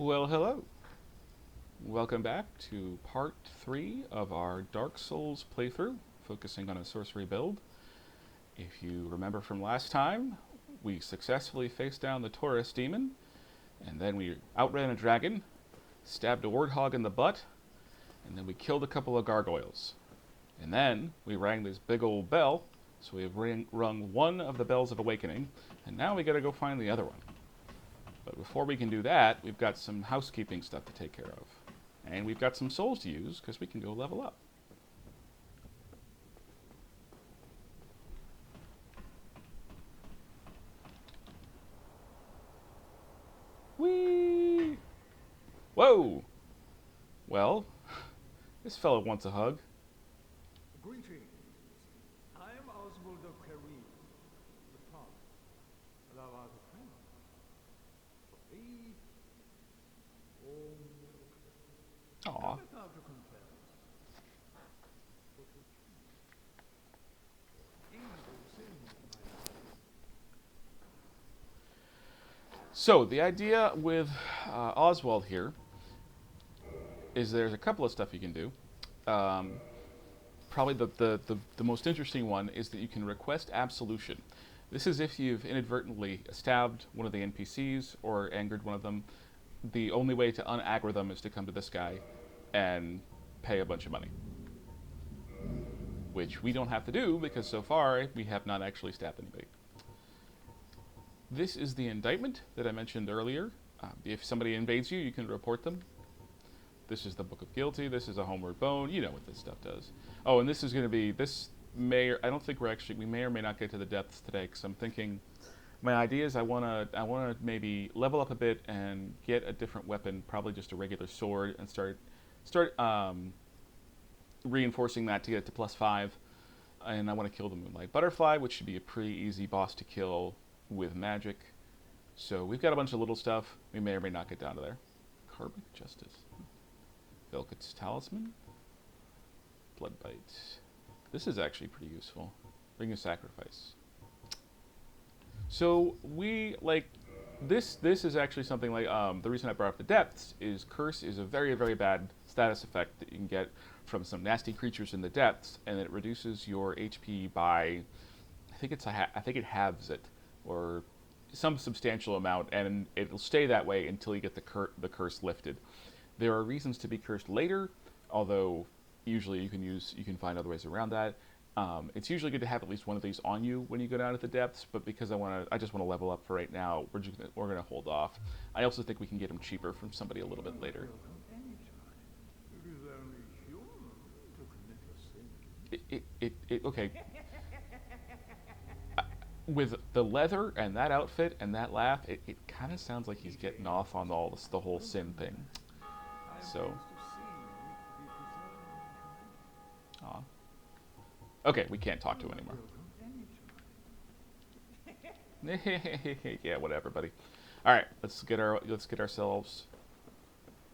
Well, hello. Welcome back to part 3 of our Dark Souls playthrough, focusing on a sorcery build. If you remember from last time, we successfully faced down the Taurus demon, and then we outran a dragon, stabbed a warthog in the butt, and then we killed a couple of gargoyles. And then we rang this big old bell, so we've rung one of the bells of awakening, and now we gotta go find the other one. But before we can do that, we've got some housekeeping stuff to take care of. And we've got some souls to use, because we can go level up. Whee! Whoa! Well, this fellow wants a hug. Greetings. I am Oswald of Kareem, the Pond. Thou art a friend. For thee, Aw. without a confess. Evil sins, my lord. So, the idea with Oswald here is there's a couple of stuff you can do. Probably the most interesting one is that you can request absolution. This is if you've inadvertently stabbed one of the NPCs or angered one of them. The only way to unaggro them is to come to this guy and pay a bunch of money. Which we don't have to do because so far we have not actually stabbed anybody. This is the indictment that I mentioned earlier. If somebody invades you, you can report them. This is the Book of Guilty. This is a Homeward Bone. You know what this stuff does. Oh, and this is going to be, I don't think we may or may not get to the depths today, because I'm thinking, my idea is I want to maybe level up a bit and get a different weapon, probably just a regular sword, and start reinforcing that to get to +5. And I want to kill the Moonlight Butterfly, which should be a pretty easy boss to kill with magic. So we've got a bunch of little stuff. We may or may not get down to there. Karmic Justice. Velket's Talisman. Bloodbite. This is actually pretty useful. Bring a sacrifice. So we this is actually something like the reason I brought up the depths is Curse is a very, very bad status effect that you can get from some nasty creatures in the depths, and it reduces your HP by I think it halves it, or some substantial amount, and it'll stay that way until you get the curse lifted. There are reasons to be cursed later, although usually you can find other ways around that. It's usually good to have at least one of these on you when you go down to the depths, but because I just want to level up for right now, we're gonna hold off. I also think we can get them cheaper from somebody a little bit later. Welcome anytime. It is only human to commit a sin. Okay. With the leather and that outfit and that laugh, it kind of sounds like he's getting off on the whole sin thing. So. Aw. Okay, we can't talk to him anymore. Yeah, whatever, buddy. All right, let's get ourselves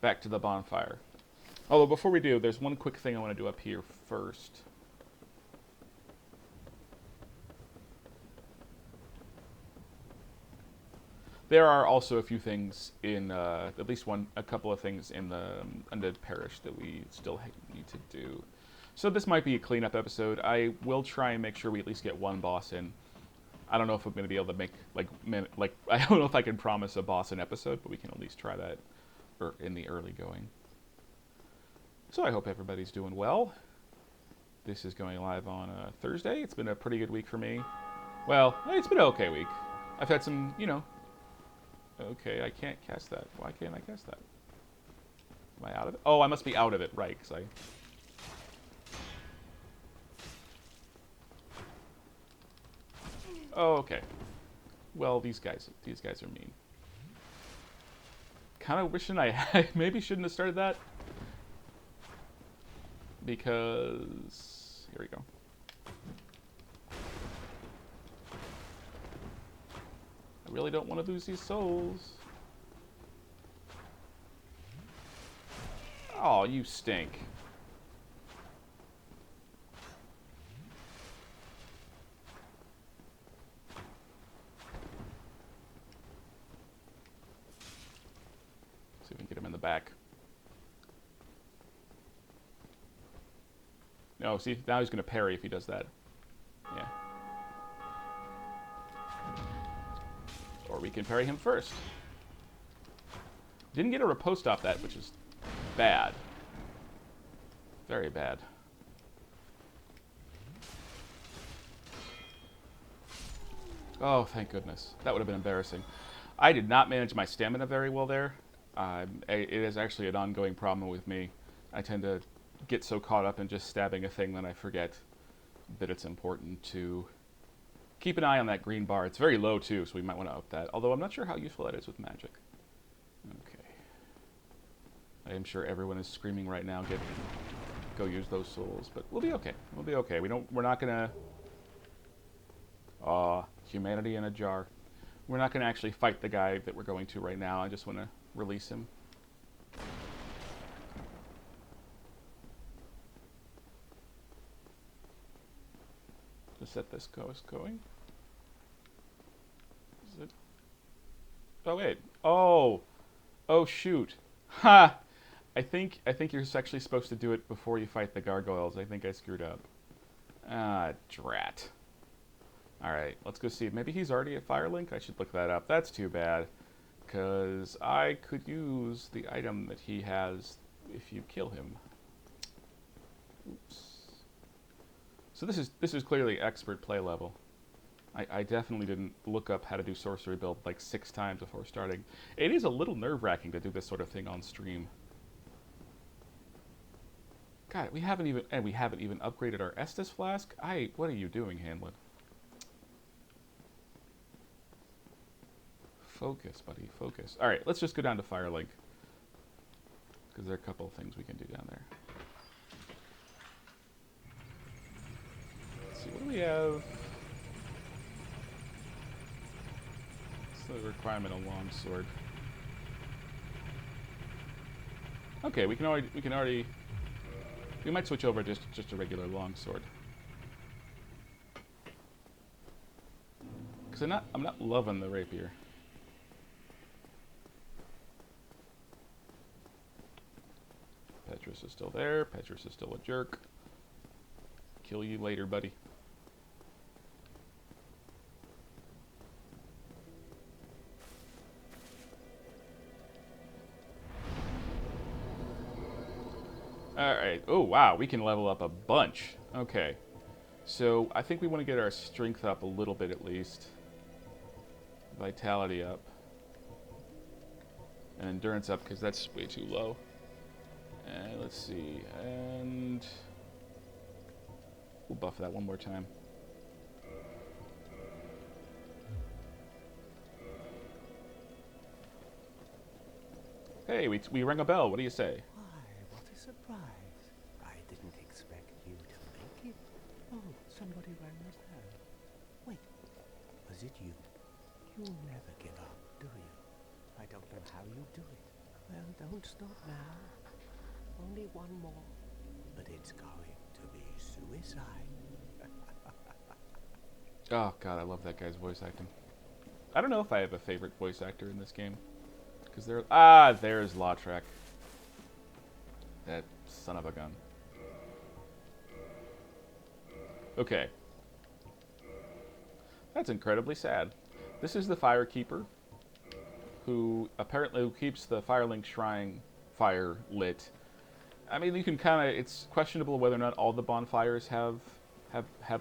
back to the bonfire. Although before we do, there's one quick thing I want to do up here first. There are also a few things in, at least a couple of things in the Undead Parish that we still need to do. So this might be a cleanup episode. I will try and make sure we at least get one boss in. I don't know if I'm going to be able to make, I don't know if I can promise a boss an episode, but we can at least try that in the early going. So I hope everybody's doing well. This is going live on Thursday. It's been a pretty good week for me. Well, it's been an okay week. I've had some, Okay, I can't cast that. Why can't I cast that? Am I out of it? Oh, I must be out of it, right, because I... Oh, okay. Well, these guys are mean. Kind of wishing I maybe shouldn't have started that. Because... Here we go. I really don't want to lose these souls. Oh, you stink. See if we back. No, see, now he's going to parry if he does that. Yeah. Or we can parry him first. Didn't get a riposte off that, which is bad. Very bad. Oh, thank goodness. That would have been embarrassing. I did not manage my stamina very well there. It is actually an ongoing problem with me. I tend to get so caught up in just stabbing a thing that I forget that it's important to keep an eye on that green bar. It's very low too, so we might want to up that. Although I'm not sure how useful that is with magic. Okay. I am sure everyone is screaming right now, go use those souls, but we'll be okay. We'll be okay. We're not gonna humanity in a jar. We're not gonna actually fight the guy that we're going to right now. I just wanna release him. To set this going. Is it? Oh wait. Oh shoot. Ha! I think you're actually supposed to do it before you fight the gargoyles. I think I screwed up. Ah, drat. Alright, let's go see. Maybe he's already at Firelink? I should look that up. That's too bad. Because I could use the item that he has if you kill him. Oops. So this is clearly expert play level. I definitely didn't look up how to do sorcery build like 6 times before starting. It is a little nerve-wracking to do this sort of thing on stream. God, we haven't even upgraded our Estus flask. What are you doing, Hanlon? Focus, buddy, focus. All right, let's just go down to Firelink because there are a couple of things we can do down there. Let's see, what do we have? What's the requirement of longsword? Okay, we might switch over to just a regular longsword. Because I'm not loving the rapier. Petrus is still there. Petrus is still a jerk. Kill you later, buddy. Alright. Oh, wow. We can level up a bunch. Okay. So, I think we want to get our strength up a little bit at least. Vitality up. And endurance up, because that's way too low. And let's see. And we'll buff that one more time. Hey, we rang a bell. What do you say? What a surprise. I didn't expect you to make it. Oh, somebody rang the bell. Wait, was it you? You'll never give up, do you? I don't know how you do it. Well, don't stop now. Only one more. But it's going to be suicide. Oh, God, I love that guy's voice acting. I don't know if I have a favorite voice actor in this game. Because there's Lautrec. That son of a gun. Okay. That's incredibly sad. This is the Firekeeper, who apparently keeps the Firelink Shrine fire lit. I mean, you can kind of... It's questionable whether or not all the bonfires have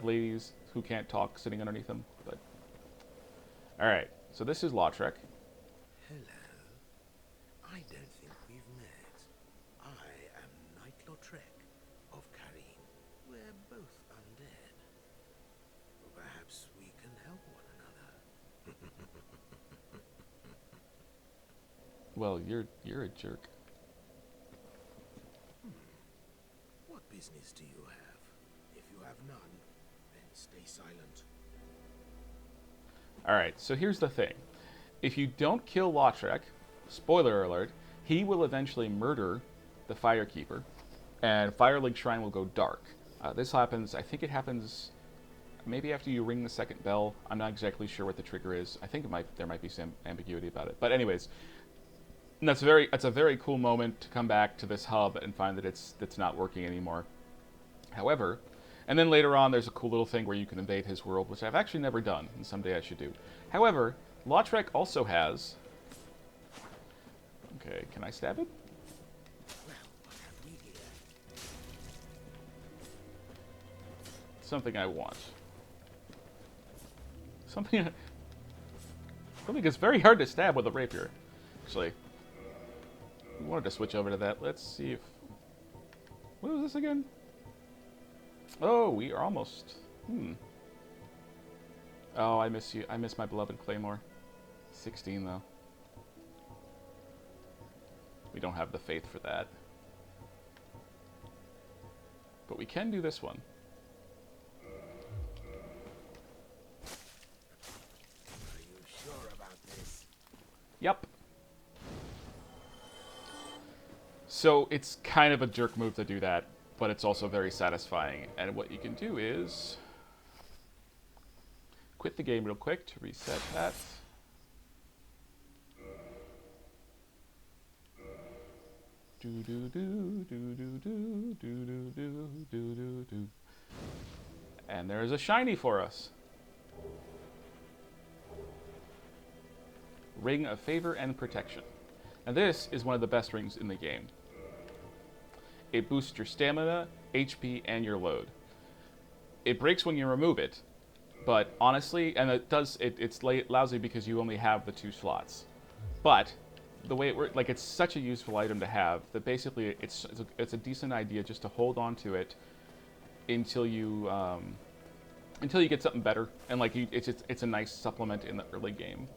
ladies who can't talk sitting underneath them, but... Alright, so this is Lautrec. Hello. I don't think we've met. I am Knight Lautrec of Karim. We're both undead. Perhaps we can help one another. Well, you're a jerk. What business do you have? If you have none, then stay silent. Alright, so here's the thing. If you don't kill Lautrec, spoiler alert, he will eventually murder the Firekeeper, and Firelink Shrine will go dark. This happens, I think it happens maybe after you ring the second bell. I'm not exactly sure what the trigger is. I think there might be some ambiguity about it. But anyways, And that's a very cool moment to come back to this hub and find that it's not working anymore. However, and then later on there's a cool little thing where you can invade his world, which I've actually never done, and someday I should do. However, Lautrec also has... Okay, can I stab it? Something I want. Something that's very hard to stab with a rapier. Actually, we wanted to switch over to that. Let's see if... What was this again? Oh, we are almost... Oh, I miss you. I miss my beloved Claymore. 16, though. We don't have the faith for that. But we can do this one. Are you sure about this? Yep. So it's kind of a jerk move to do that, but it's also very satisfying. And what you can do is quit the game real quick to reset that. Do do do do do do do do do do do do. And there is a shiny for us. Ring of Favor and Protection. And this is one of the best rings in the game. It boosts your stamina, HP, and your load. It breaks when you remove it, but honestly, and it's lousy because you only have the 2 slots. But the way it works, like, it's such a useful item to have that basically it's a decent idea just to hold on to it until you get something better, and like it's a nice supplement in the early game.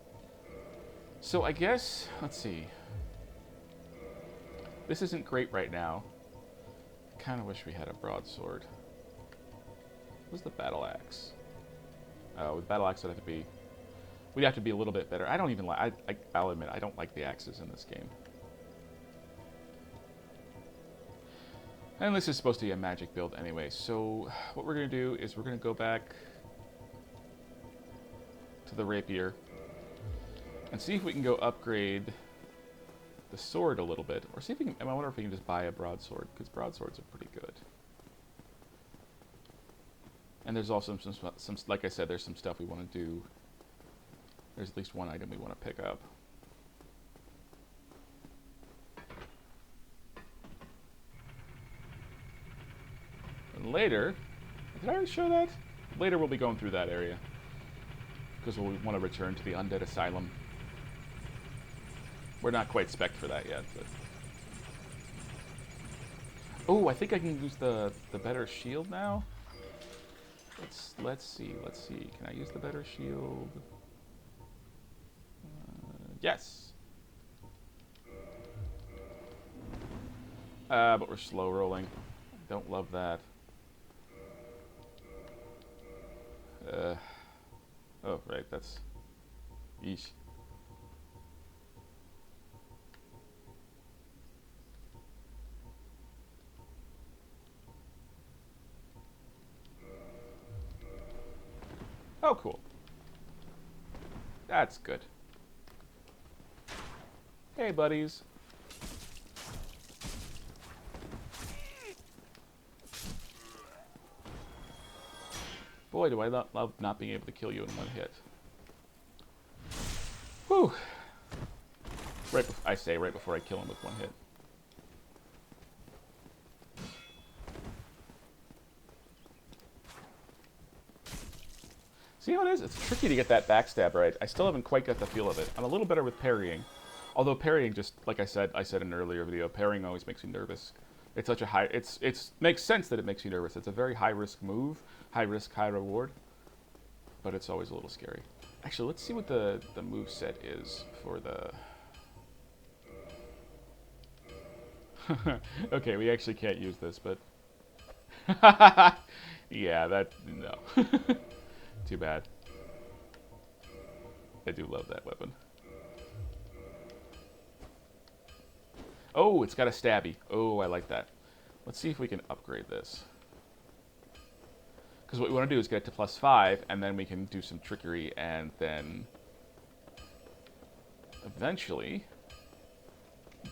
So I guess, let's see. This isn't great right now. Kind of wish we had a broadsword. What's the battle axe? Oh, with battle axe we'd have to be a little bit better. I don't even like. I'll admit I don't like the axes in this game. And this is supposed to be a magic build anyway. So what we're gonna do is we're gonna go back to the rapier and see if we can go upgrade the sword a little bit, or see if we can. I wonder if we can just buy a broadsword, because broadswords are pretty good. And there's also some, like I said, there's some stuff we want to do. There's at least one item we want to pick up. And later, did I already show that? Later we'll be going through that area, because we'll want to return to the Undead Asylum. We're not quite spec'd for that yet, but... Oh, I think I can use the better shield now? Let's see. Can I use the better shield? Yes! But we're slow rolling. Don't love that. Oh, right, that's... Yeesh. Oh, cool. That's good. Hey, buddies. Boy, do I love not being able to kill you in one hit. Whew. Right before I kill him with one hit. See how it is? It's tricky to get that backstab right. I still haven't quite got the feel of it. I'm a little better with parrying. Although parrying, just like I said in an earlier video, parrying always makes me nervous. It's such a high... It's makes sense that it makes you nervous. It's a very high-risk move. High risk, high reward. But it's always a little scary. Actually, let's see what the move set is for the... Okay, we actually can't use this, but... Yeah, that... No. Too bad. I do love that weapon. Oh, it's got a stabby. Oh, I like that. Let's see if we can upgrade this. Because what we want to do is get it to +5, and then we can do some trickery, and then eventually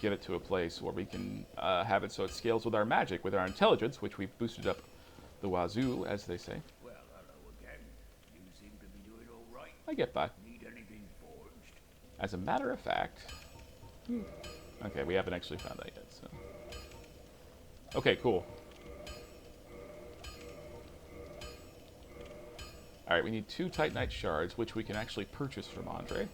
get it to a place where we can have it so it scales with our magic, with our intelligence, which we've boosted up the wazoo, as they say. Well, hello again. You seem to be doing all right. I get by. Need anything forged? As a matter of fact... Okay, we haven't actually found that yet, so... Okay, cool. Alright, we need 2 Titanite shards, which we can actually purchase from Andre.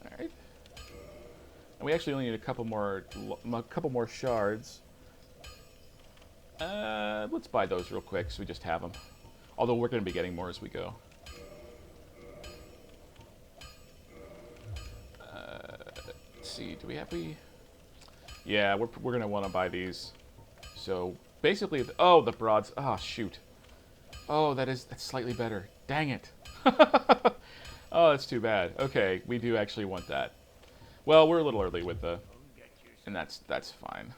Alright. And we actually only need a couple more shards. Let's buy those real quick so we just have them. Although we're going to be getting more as we go. Let's see, do we have... Yeah, we're going to want to buy these. So, basically... Oh, the broads... Oh, shoot. Oh, that's slightly better. Dang it. Oh, that's too bad. Okay, we do actually want that. Well, we're a little early with the... And that's fine.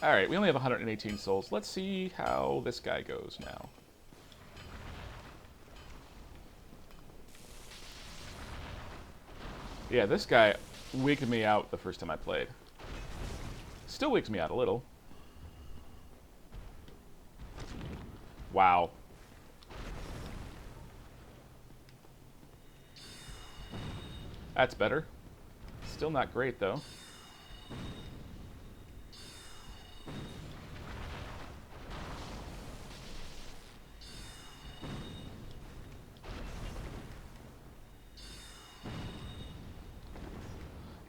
Alright, we only have 118 souls. Let's see how this guy goes now. Yeah, this guy wigged me out the first time I played. Still wigs me out a little. Wow. That's better. Still not great, though.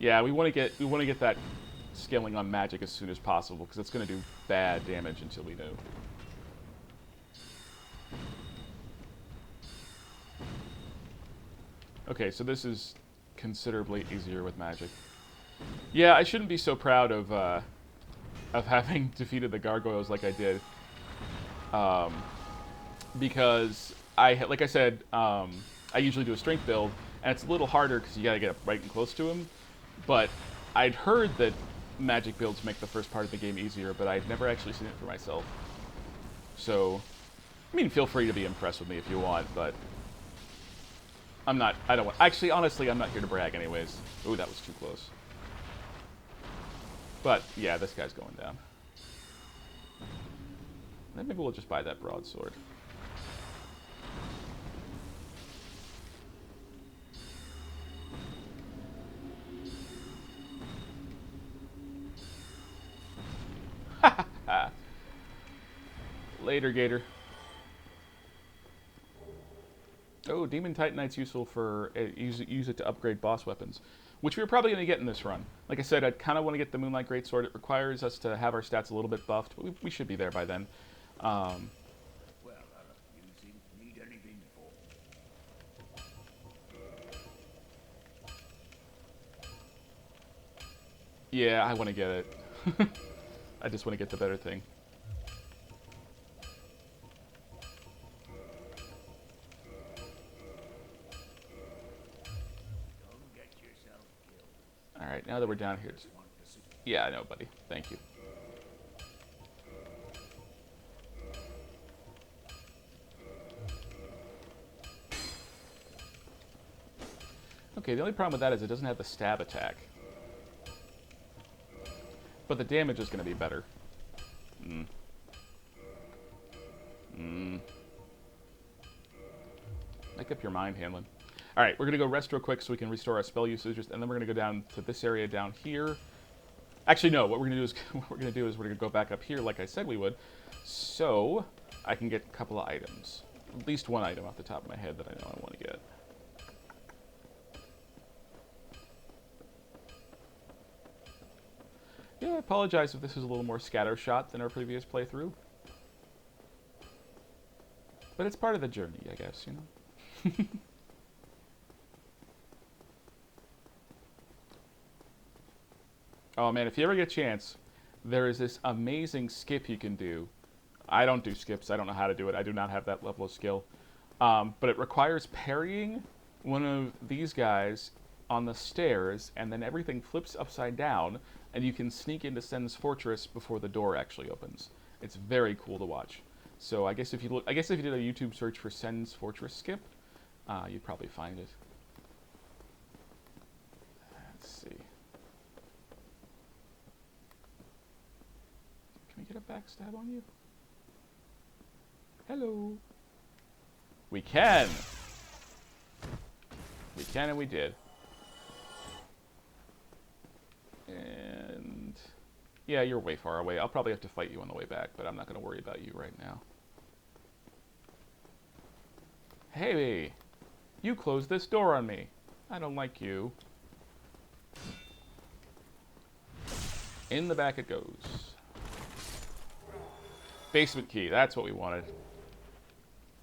Yeah, we want to get that scaling on magic as soon as possible because it's going to do bad damage until we know. Okay, so this is considerably easier with magic. Yeah, I shouldn't be so proud of having defeated the gargoyles like I did, because like I said, I usually do a strength build, and it's a little harder because you got to get up right and close to him. But I'd heard that magic builds make the first part of the game easier, but I'd never actually seen it for myself. So, I mean, feel free to be impressed with me if you want, but I don't want... Actually, honestly, I'm not here to brag anyways. Ooh, that was too close. But, yeah, this guy's going down. Then maybe we'll just buy that broadsword. Later, Gator. Oh, Demon Titanite's useful for... use it to upgrade boss weapons, which we were probably going to get in this run. Like I said, I kind of want to get the Moonlight Greatsword. It requires us to have our stats a little bit buffed, but we should be there by then. Well, you seem to need anything for. Yeah, I want to get it. I just want to get the better thing. Alright, now that we're down here... Yeah, I know, buddy. Thank you. Okay, the only problem with that is it doesn't have the stab attack. But the damage is going to be better. Make up your mind, Hanlon. Alright, we're going to go rest real quick so we can restore our spell usage, and then we're going to go down to this area down here. Actually, no, what we're going to do is we're going to go back up here like I said we would, so I can get a couple of items. At least one item off the top of my head that I know I want to get. Yeah, I apologize if this is a little more scattershot than our previous playthrough. But it's part of the journey, I guess, you know? Oh man, if you ever get a chance, there is this amazing skip you can do. I don't do skips, I don't know how to do it, I do not have that level of skill. But it requires parrying one of these guys on the stairs, and then everything flips upside down, and you can sneak into Sen's fortress before the door actually opens. It's very cool to watch. So I guess if you did a YouTube search for Sen's Fortress Skip, you'd probably find it. Let's see. Can we get a backstab on you? Hello. We can. We can, and we did. And yeah, you're way far away. I'll probably have to fight you on the way back, but I'm not going to worry about you right now. Hey, you closed this door on me. I don't like you. In the back it goes. Basement key, that's what we wanted.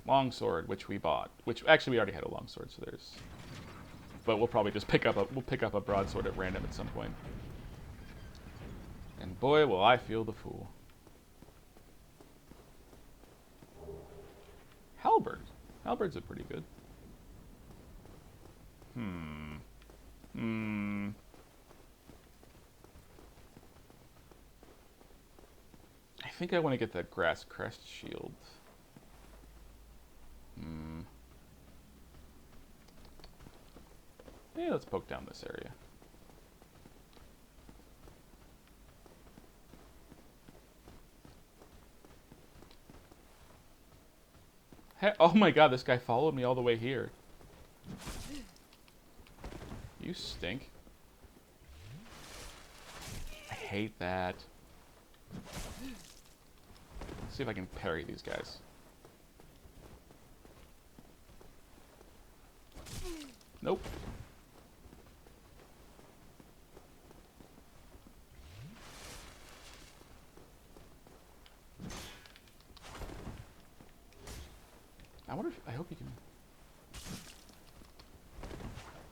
Longsword, which we bought. Which actually we already had a longsword, so there's. But we'll probably just pick up a broadsword at random at some point. And boy, will I feel the fool. Halberd. Halberds are pretty good. I think I want to get that grass crest shield. Yeah, let's poke down this area. Hey, oh my god, this guy followed me all the way here. You stink. I hate that. Let's see if I can parry these guys. Nope. I hope you can.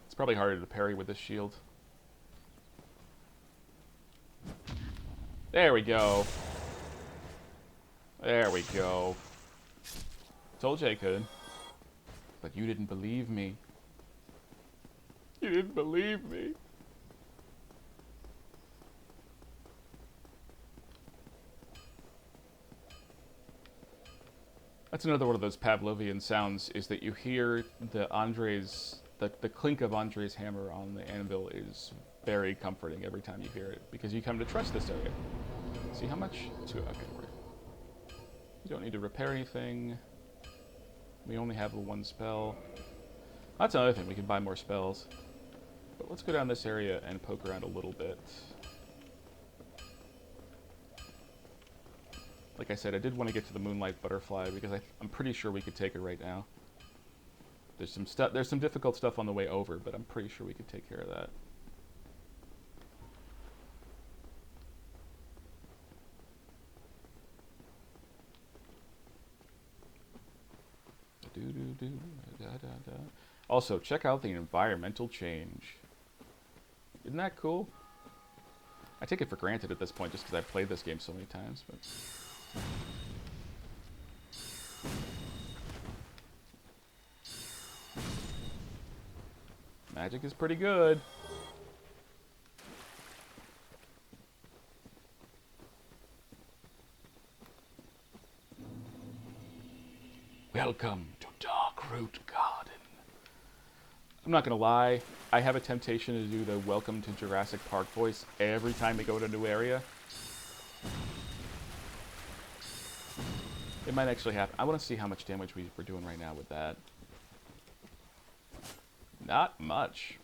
It's probably harder to parry with this shield. There we go. There we go. Told you I could. But you didn't believe me. You didn't believe me. That's another one of those Pavlovian sounds, is that you hear the clink of Andre's hammer on the anvil is very comforting every time you hear it, because you come to trust this area. See how much? Okay, you don't need to repair anything. We only have one spell. That's another thing, we can buy more spells. But let's go down this area and poke around a little bit. Like I said, I did want to get to the Moonlight Butterfly because I'm pretty sure we could take her right now. There's some difficult stuff on the way over, but I'm pretty sure we could take care of that. Also, check out the environmental change. Isn't that cool? I take it for granted at this point just because I've played this game so many times, but... Magic is pretty good. Welcome to Darkroot Garden. I'm not gonna lie, I have a temptation to do the Welcome to Jurassic Park voice every time we go to a new area. It might actually happen. I want to see how much damage we're doing right now with that. Not much.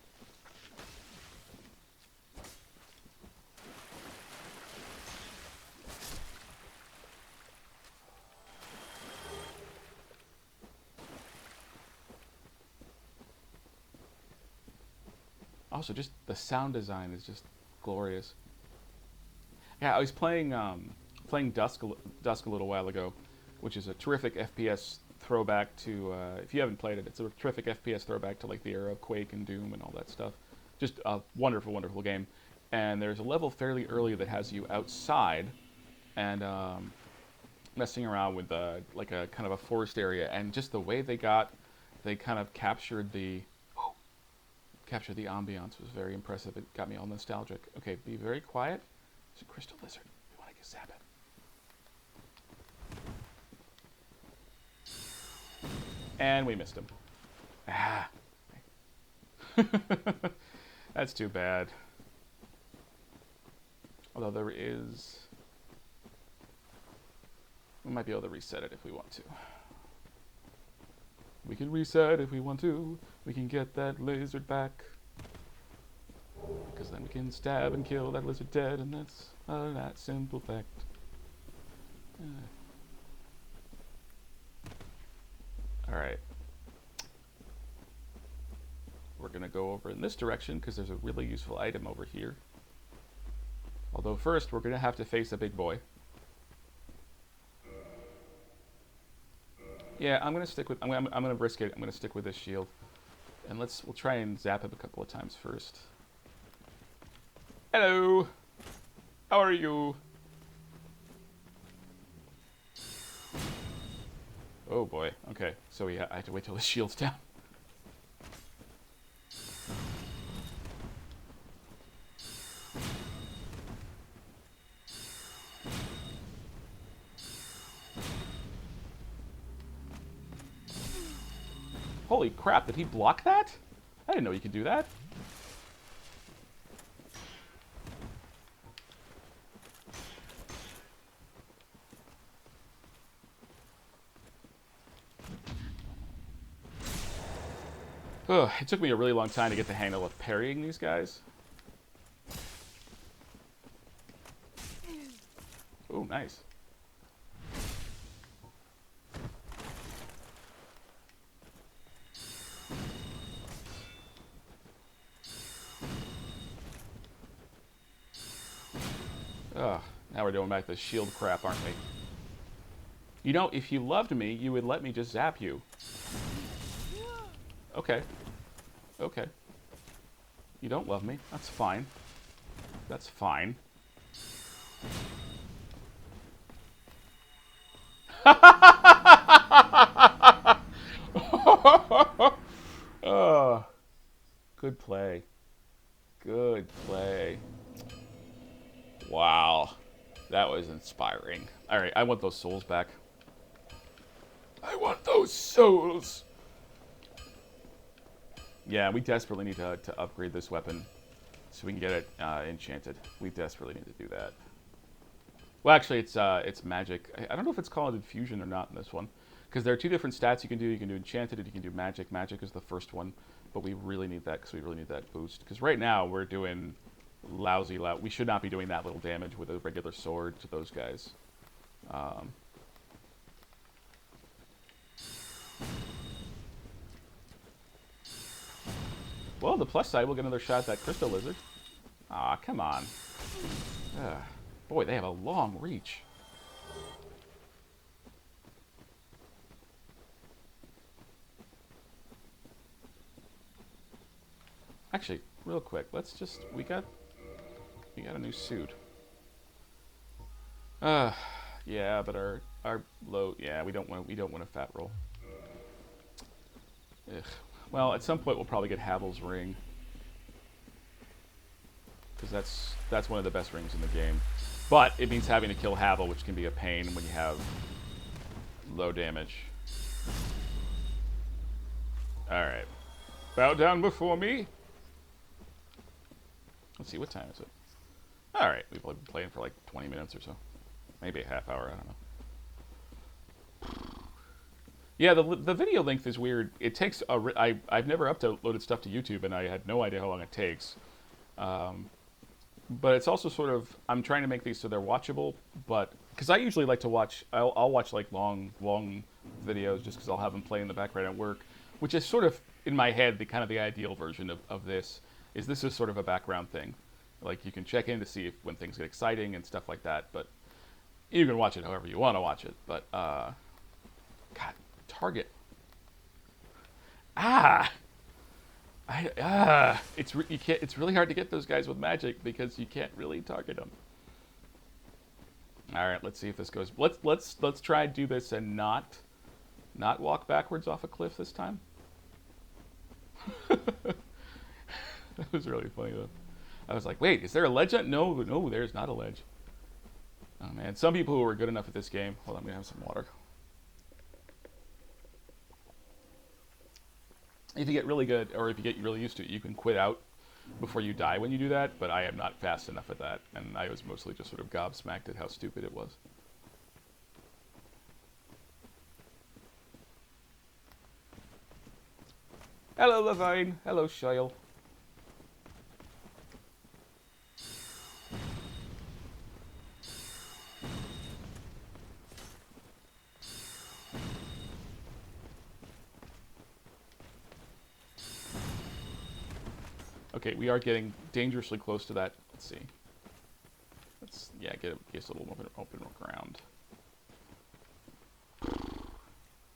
Also, just the sound design is just glorious. Yeah, I was playing Dusk a little while ago, which is a terrific FPS throwback to, if you haven't played it, it's a terrific FPS throwback to like the era of Quake and Doom and all that stuff. Just a wonderful, wonderful game. And there's a level fairly early that has you outside and messing around with like a kind of a forest area, and just the way they kind of captured the ambiance was very impressive. It got me all nostalgic. Okay, be very quiet. It's a crystal lizard. We want to zap it. And we missed him. Ah. That's too bad. Although there is... We might be able to reset it if we want to. We can reset if we want to. We can get that lizard back. Because then we can stab and kill that lizard dead, and that's that simple fact. Alright. We're going to go over in this direction because there's a really useful item over here. Although first, we're going to have to face a big boy. Yeah, I'm going to stick with... I'm going to risk it. I'm going to stick with this shield. And we'll try and zap him a couple of times first. Hello! How are you? Oh boy. Okay, so I have to wait till his shield's down. Holy crap, did he block that? I didn't know you could do that. Ugh, it took me a really long time to get the hang of parrying these guys. Oh, nice. Ugh, now we're doing back the shield crap, aren't we? You know, if you loved me, you would let me just zap you. Okay. Okay. You don't love me. That's fine. That's fine. Oh, good play. Good play. Wow. That was inspiring. Alright, I want those souls back. I want those souls! Yeah, we desperately need to upgrade this weapon so we can get it enchanted. We desperately need to do that. Well, actually, it's magic. I don't know if it's called infusion or not in this one, because there are two different stats you can do. You can do enchanted and you can do magic. Magic is the first one, but we really need that because we really need that boost. Because right now we're doing lousy. We should not be doing that little damage with a regular sword to those guys. Well, the plus side, we'll get another shot at that crystal lizard. Aw, come on. Boy, they have a long reach. Actually, real quick, let's just... We got a new suit. Yeah, but our low... Yeah, we don't want a fat roll. Ugh. Well, at some point we'll probably get Havel's ring, because that's one of the best rings in the game. But it means having to kill Havel, which can be a pain when you have low damage. All right, bow down before me. Let's see, what time is it? All right, we've been playing for like 20 minutes or so, maybe a half hour. I don't know. Yeah, the video length is weird. It takes I've never uploaded stuff to YouTube, and I had no idea how long it takes. But it's also sort of, I'm trying to make these so they're watchable, but because I usually like to watch, I'll watch like long videos just because I'll have them play in the background at work, which is sort of in my head the kind of the ideal version of this. This is sort of a background thing, like you can check in to see when things get exciting and stuff like that. But you can watch it however you want to watch it. But God. Target. It's really hard to get those guys with magic because you can't really target them. All right, let's see if this goes. Let's try and do this and not walk backwards off a cliff this time. That was really funny though. I was like, wait, is there a ledge? No, there's not a ledge. Oh man, some people who are good enough at this game. Hold on, I'm gonna have some water. If you get really good, or if you get really used to it, you can quit out before you die when you do that, but I am not fast enough at that, and I was mostly just sort of gobsmacked at how stupid it was. Hello, Levine. Hello, Shyle. Okay, we are getting dangerously close to that. Let's see. Let's, yeah, get a little open ground.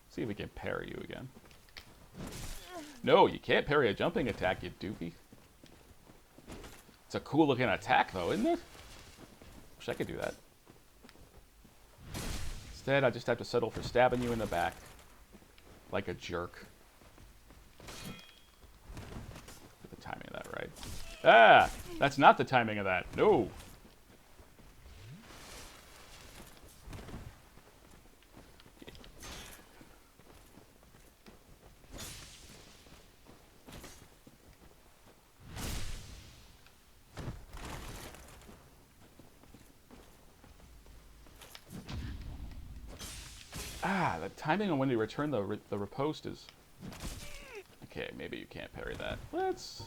See if we can parry you again. No, you can't parry a jumping attack, you doofy. It's a cool looking attack, though, isn't it? Wish I could do that. Instead, I just have to settle for stabbing you in the back. Like a jerk. Get the timing of that right. Ah! That's not the timing of that. No! Ah, the timing on when you return the riposte is... Okay, maybe you can't parry that. Let's...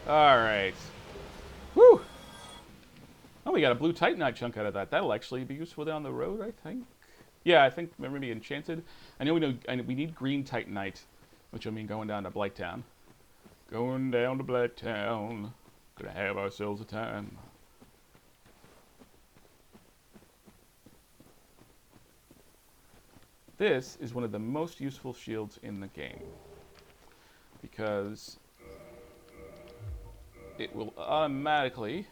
Alright. Whew! Oh, we got a blue Titanite chunk out of that. That'll actually be useful down the road, I think. Yeah, I think maybe enchanted. I know we need green Titanite, which will mean going down to Blighttown. Going down to Blighttown. Gonna have ourselves a time. This is one of the most useful shields in the game. Because it will automatically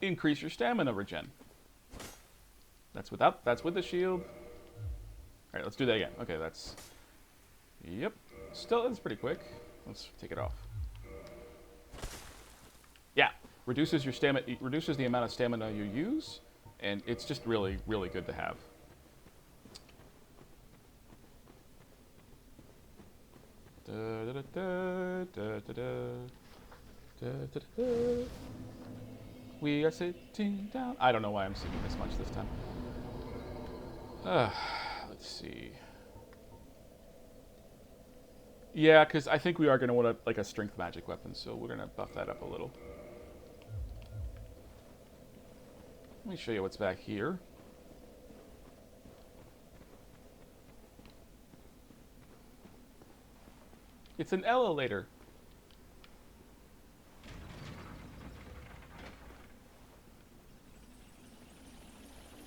increase your stamina regen. That's with the shield. Alright, let's do that again. Okay, that's... Yep. Still, that's pretty quick. Let's take it off. Yeah. Reduces your stamina, it reduces the amount of stamina you use, and it's just really, really good to have. We are sitting down. I don't know why I'm singing this much this time. Let's see. Yeah, because I think we are going to want like a strength magic weapon, so we're going to buff that up a little. Let me show you what's back here. It's an elevator.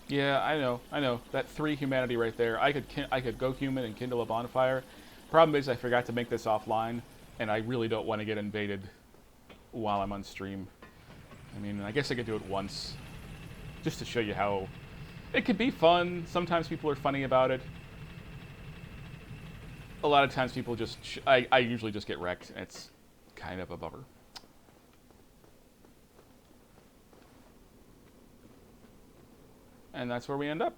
Yeah, I know. That 3 humanity right there. I could go human and kindle a bonfire. Problem is, I forgot to make this offline, and I really don't want to get invaded while I'm on stream. I mean, I guess I could do it once, just to show you how it could be fun. Sometimes people are funny about it. A lot of times people just... I usually just get wrecked, and it's kind of a bummer. And that's where we end up.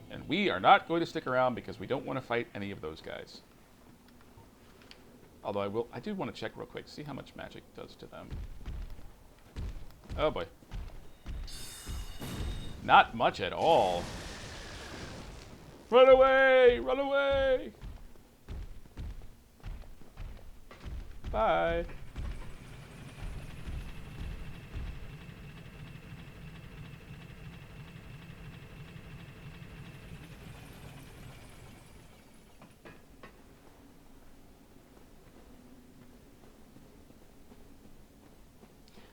And we are not going to stick around because we don't want to fight any of those guys. Although I do want to check real quick, see how much magic does to them. Oh boy. Not much at all. Run away! Run away! Bye.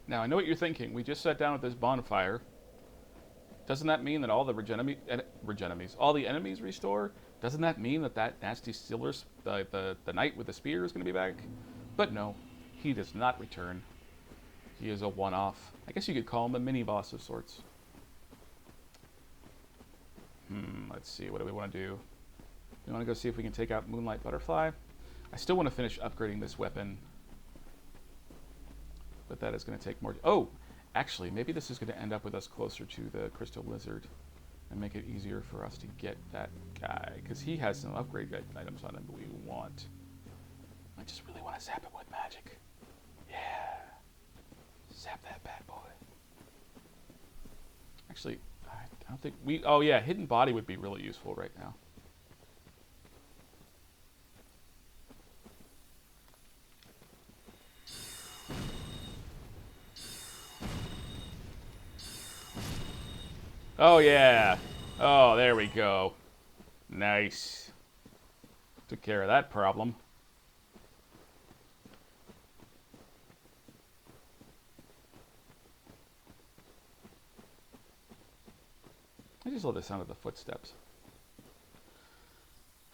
Now, I know what you're thinking. We just sat down with this bonfire. Doesn't that mean that all the all the enemies restore? Doesn't that mean that that nasty Stealer, the knight with the spear is going to be back? But no, he does not return. He is a one-off. I guess you could call him a mini-boss of sorts. Let's see, what do we want to do? We want to go see if we can take out Moonlight Butterfly. I still want to finish upgrading this weapon, but that is going to take more... Oh! Actually, maybe this is going to end up with us closer to the Crystal Lizard and make it easier for us to get that guy, because he has some upgrade items on him that we want. I just really want to zap it with magic. Yeah. Zap that bad boy. Actually, I don't think we... Oh yeah, Hidden Body would be really useful right now. Oh yeah. Oh, there we go. Nice. Took care of that problem. I just love the sound of the footsteps.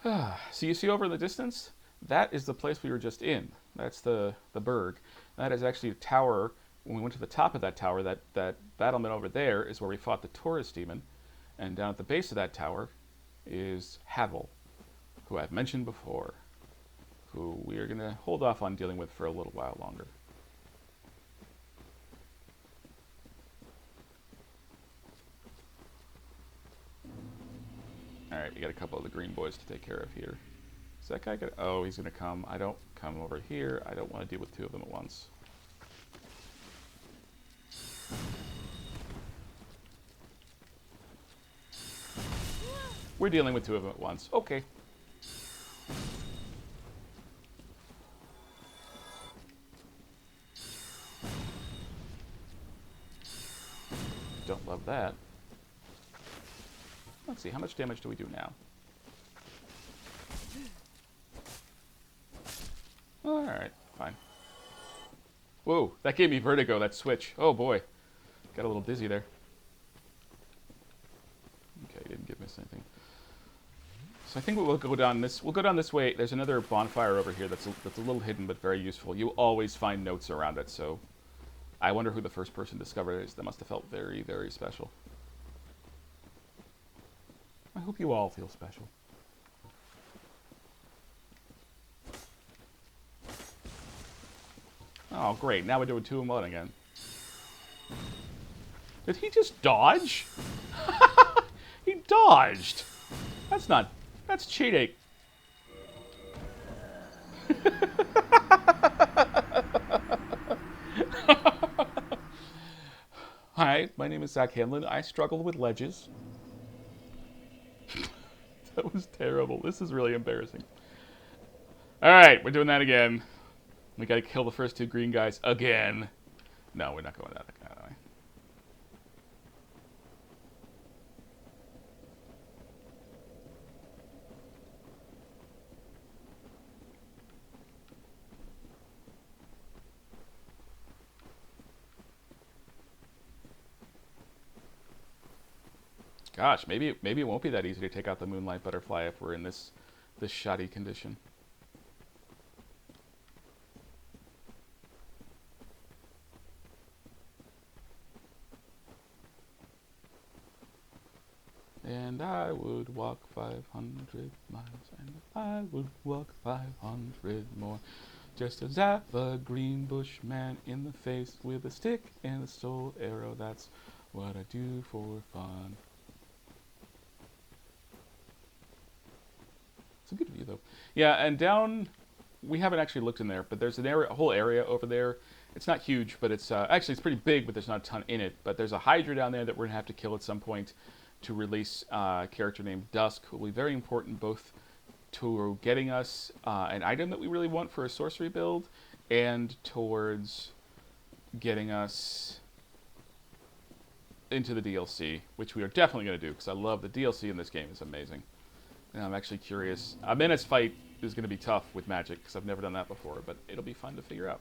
So you see over in the distance? That is the place we were just in. That's the Berg. That is actually a tower. When we went to the top of that tower, that battlement over there is where we fought the Taurus demon. And down at the base of that tower is Havel, who I've mentioned before, who we are going to hold off on dealing with for a little while longer. Alright, we got a couple of the green boys to take care of here. Is that guy gonna... Oh, he's gonna come. I don't come over here. I don't want to deal with two of them at once. We're dealing with two of them at once. Okay. Don't love that. Let's see, how much damage do we do now? Alright, fine. Whoa, that gave me vertigo, that switch. Oh boy. Got a little dizzy there. Okay, didn't give us anything. So I think we'll go down this way. There's another bonfire over here that's a little hidden but very useful. You always find notes around it, so I wonder who the first person discovered it is. That must have felt very, very special. I hope you all feel special. Oh, great. Now we're doing 2 in 1 again. Did he just dodge? He dodged. That's cheating. Hi, my name is Zack Hanlon. I struggle with ledges. That was terrible. This is really embarrassing. Alright, we're doing that again. We gotta kill the first 2 green guys again. No, we're not going that way. Gosh, maybe it won't be that easy to take out the Moonlight Butterfly if we're in this shoddy condition. And I would walk 500 miles, and I would walk 500 more, just to zap a green bush man in the face with a stick and a soul arrow. That's what I do for fun. It's a good view, though. Yeah, and down, we haven't actually looked in there, but there's a whole area over there. It's not huge, but it's actually it's pretty big, but there's not a ton in it. But there's a Hydra down there that we're gonna have to kill at some point to release a character named Dusk, who will be very important both to getting us an item that we really want for a sorcery build, and towards getting us into the DLC, which we are definitely going to do, because I love the DLC in this game. It's amazing. And I'm actually curious. A Menace fight is going to be tough with magic, because I've never done that before, but it'll be fun to figure out.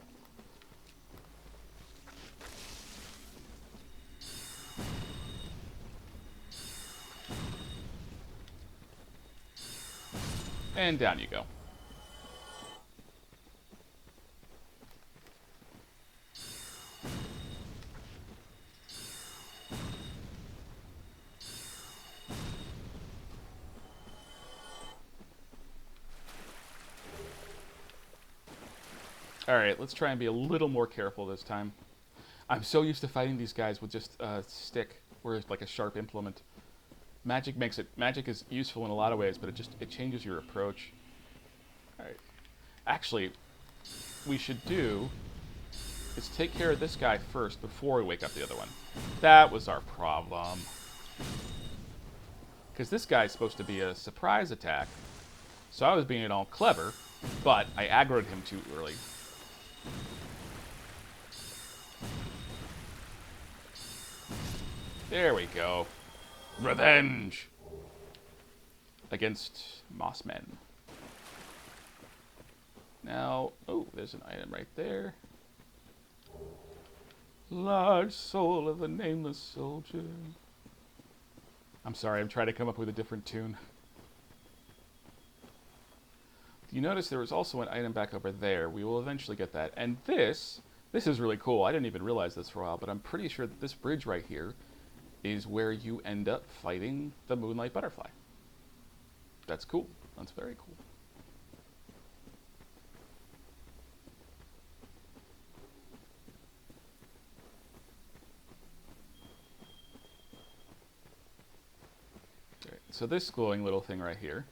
And down you go. Alright, let's try and be a little more careful this time. I'm so used to fighting these guys with just a stick, or like a sharp implement. Magic is useful in a lot of ways, but it changes your approach. Alright. Actually, we should do is take care of this guy first before we wake up the other one. That was our problem. Because this guy's supposed to be a surprise attack. So I was being all clever, but I aggroed him too early. There we go. Revenge! Against Mossmen. Now, oh, there's an item right there. Large soul of a nameless soldier. I'm sorry, I'm trying to come up with a different tune. You notice there was also an item back over there. We will eventually get that. And this is really cool. I didn't even realize this for a while, but I'm pretty sure that this bridge right here is where you end up fighting the Moonlight Butterfly. That's cool. That's very cool. Right, so this glowing little thing right here,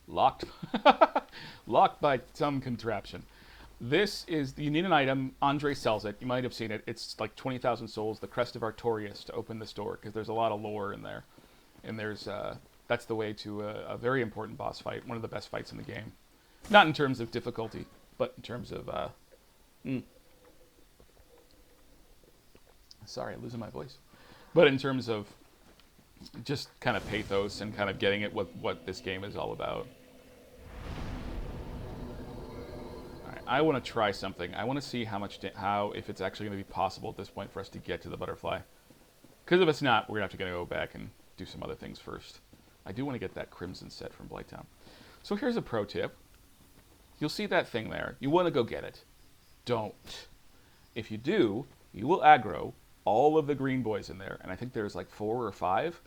locked, locked by some contraption. This is, you need an item. Andre sells it. You might have seen it. It's like 20,000 souls, the Crest of Artorias, to open this door, because there's a lot of lore in there. And there's, that's the way to a very important boss fight, one of the best fights in the game. Not in terms of difficulty, but in terms of, sorry, I'm losing my voice. But in terms of just kind of pathos and kind of getting at what this game is all about. I want to try something. I want to see if it's actually going to be possible at this point for us to get to the butterfly. Because if it's not, we're going to have to go back and do some other things first. I do want to get that Crimson set from Blighttown. So here's a pro tip. You'll see that thing there. You want to go get it. Don't. If you do, you will aggro all of the green boys in there. And I think there's like 4 or 5.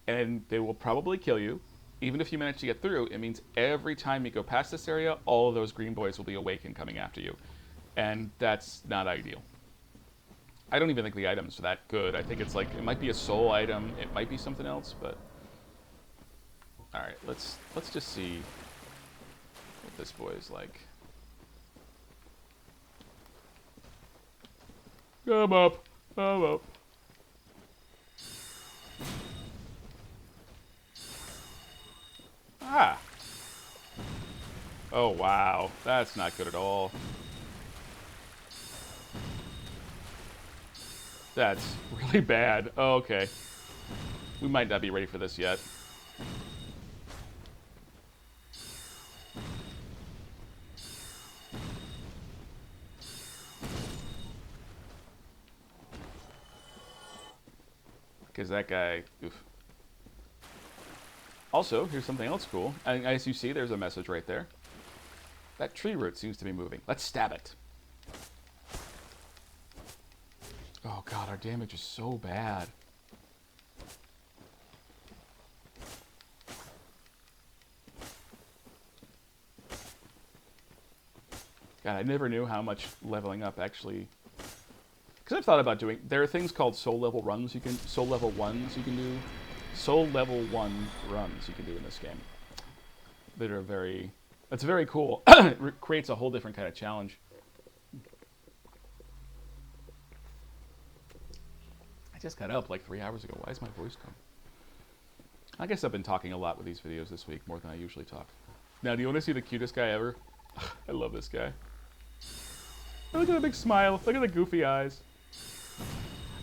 And they will probably kill you. Even if you manage to get through, it means every time you go past this area, all of those green boys will be awake and coming after you. And that's not ideal. I don't even think the items are that good. I think it's like, it might be a soul item, it might be something else, but... Alright, let's just see what this boy is like. Come up, come up. Ah! Oh, wow. That's not good at all. That's really bad. Oh, okay. We might not be ready for this yet. Because that guy... Oof. Also, here's something else cool. And as you see, there's a message right there. That tree root seems to be moving. Let's stab it. Oh god, our damage is so bad. God, I never knew how much leveling up actually... Because I've thought about doing... There are things called soul level 1s you can do. Soul level 1 runs you can do in this game. That are very... That's very cool. It creates a whole different kind of challenge. I just got up like 3 hours ago. Why is my voice gone? I guess I've been talking a lot with these videos this week, more than I usually talk. Now, do you want to see the cutest guy ever? I love this guy. Look at the big smile. Look at the goofy eyes.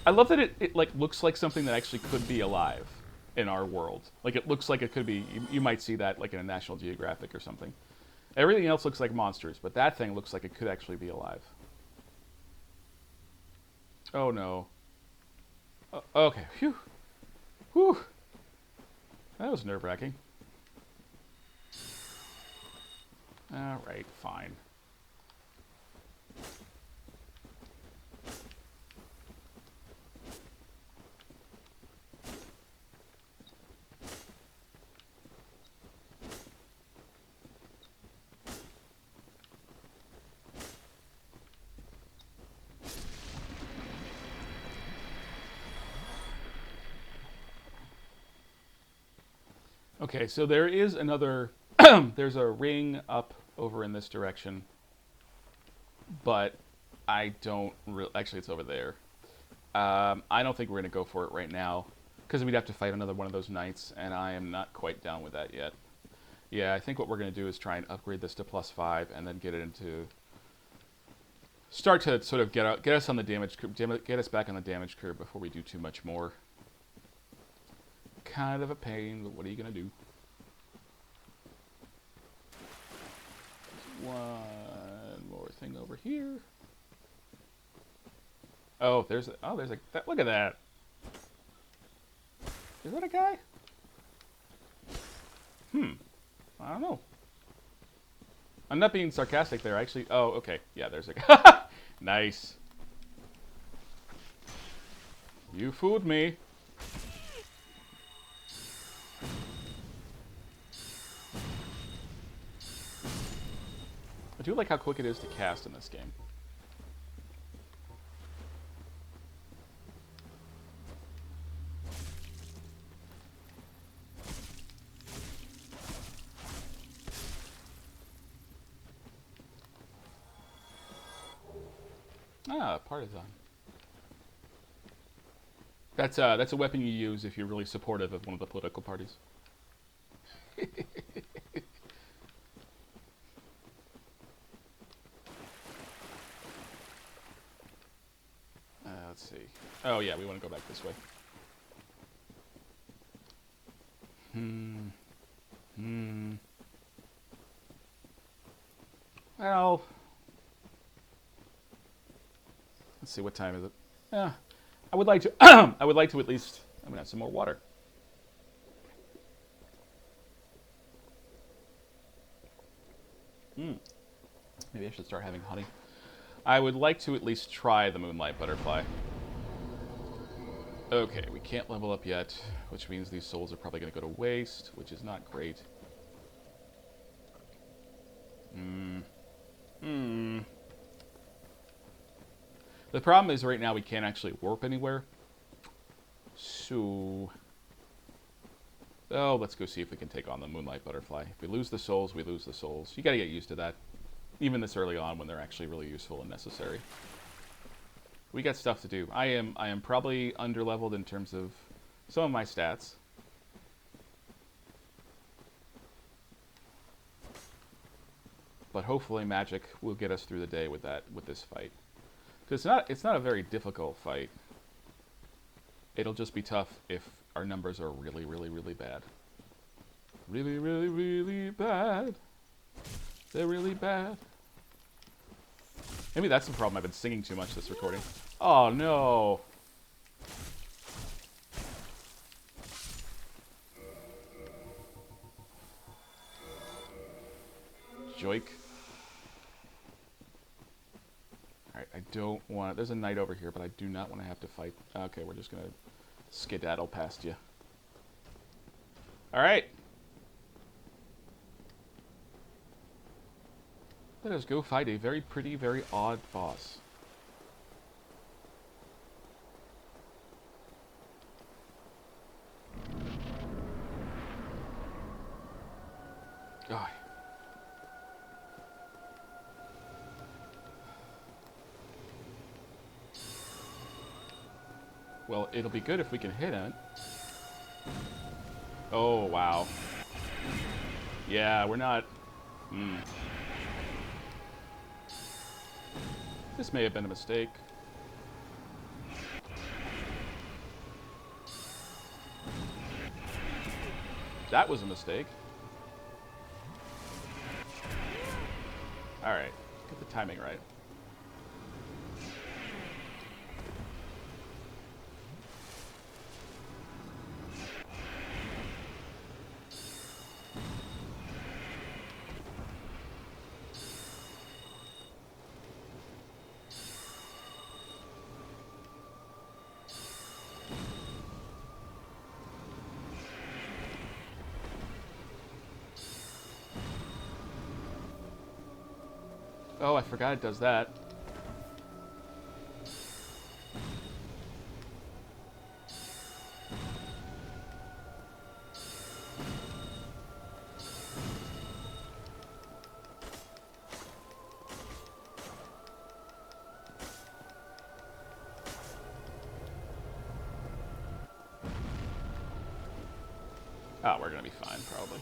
I love that it like looks like something that actually could be alive in our world. Like it looks like it could be, you might see that like in a National Geographic or something. Everything else looks like monsters, but that thing looks like it could actually be alive. Oh no. Okay, phew. Whew. That was nerve-wracking. Alright, fine. Okay, so there is another... there's a ring up over in this direction. But I don't really... Actually, it's over there. I don't think we're going to go for it right now. Because we'd have to fight another one of those knights, and I am not quite down with that yet. Yeah, I think what we're going to do is try and upgrade this to +5, and then get it into... Start to sort of get us on the damage curve, get us back on the damage curve before we do too much more. Kind of a pain, but what are you going to do? One more thing over here. Oh, there's a... look at that. Is that a guy? I don't know. I'm not being sarcastic there, actually. Oh, okay. Yeah, there's a guy. Nice. You fooled me. I do like how quick it is to cast in this game. Ah, partisan. That's a weapon you use if you're really supportive of one of the political parties. Let's see. Oh yeah, we want to go back this way. Well, let's see, what time is it? Yeah, I would like to. I would like to at least. I'm gonna have some more water. Maybe I should start having honey. I would like to at least try the Moonlight Butterfly. Okay, we can't level up yet, which means these souls are probably going to go to waste, which is not great. The problem is right now we can't actually warp anywhere. So... oh, let's go see if we can take on the Moonlight Butterfly. If we lose the souls, we lose the souls. You gotta get used to that. Even this early on when they're actually really useful and necessary. We got stuff to do. I am probably underleveled in terms of some of my stats. But hopefully magic will get us through the day with this fight. Because it's not a very difficult fight. It'll just be tough if our numbers are really, really, really bad. Really, really, really bad. They're really bad. Maybe that's the problem. I've been singing too much this recording. Oh, no. Joik. Alright, I don't want... there's a knight over here, but I do not want to have to fight. Okay, we're just going to skedaddle past you. Alright. Let us go fight a very pretty, very odd boss. God. Well, it'll be good if we can hit it. Oh, wow. Yeah, we're not... This may have been a mistake. That was a mistake. Alright, get the timing right. Oh, I forgot it does that. Oh, we're gonna be fine, probably.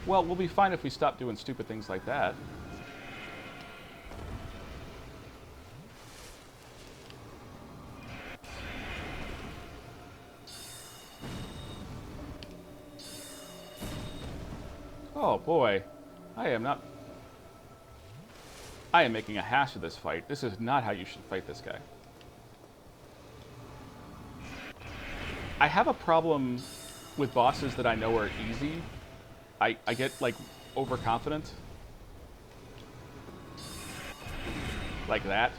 Well, we'll be fine if we stop doing stupid things like that. Oh boy, I am making a hash of this fight. This is not how you should fight this guy. I have a problem with bosses that I know are easy. I get, like, overconfident. Like that.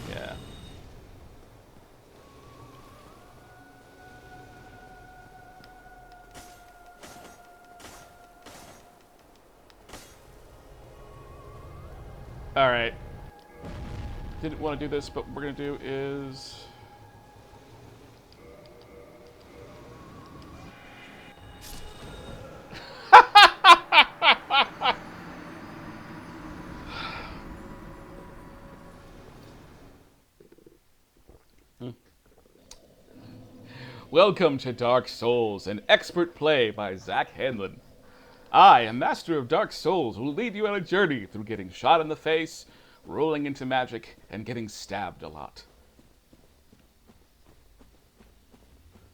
Yeah. Alright. Didn't want to do this, but what we're going to do is... Welcome to Dark Souls, an expert play by Zack Hanlon. I, a master of Dark Souls, will lead you on a journey through getting shot in the face, rolling into magic, and getting stabbed a lot.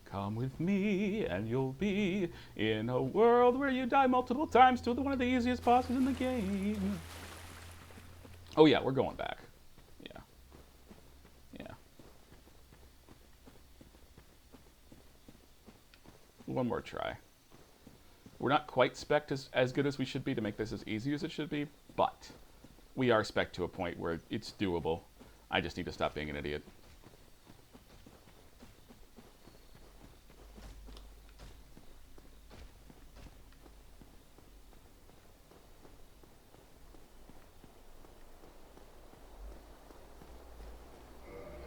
Come with me, and you'll be in a world where you die multiple times to one of the easiest bosses in the game. Oh yeah, we're going back. Yeah. Yeah. One more try. We're not quite spec'd as good as we should be to make this as easy as it should be, but we are spec'd to a point where it's doable. I just need to stop being an idiot.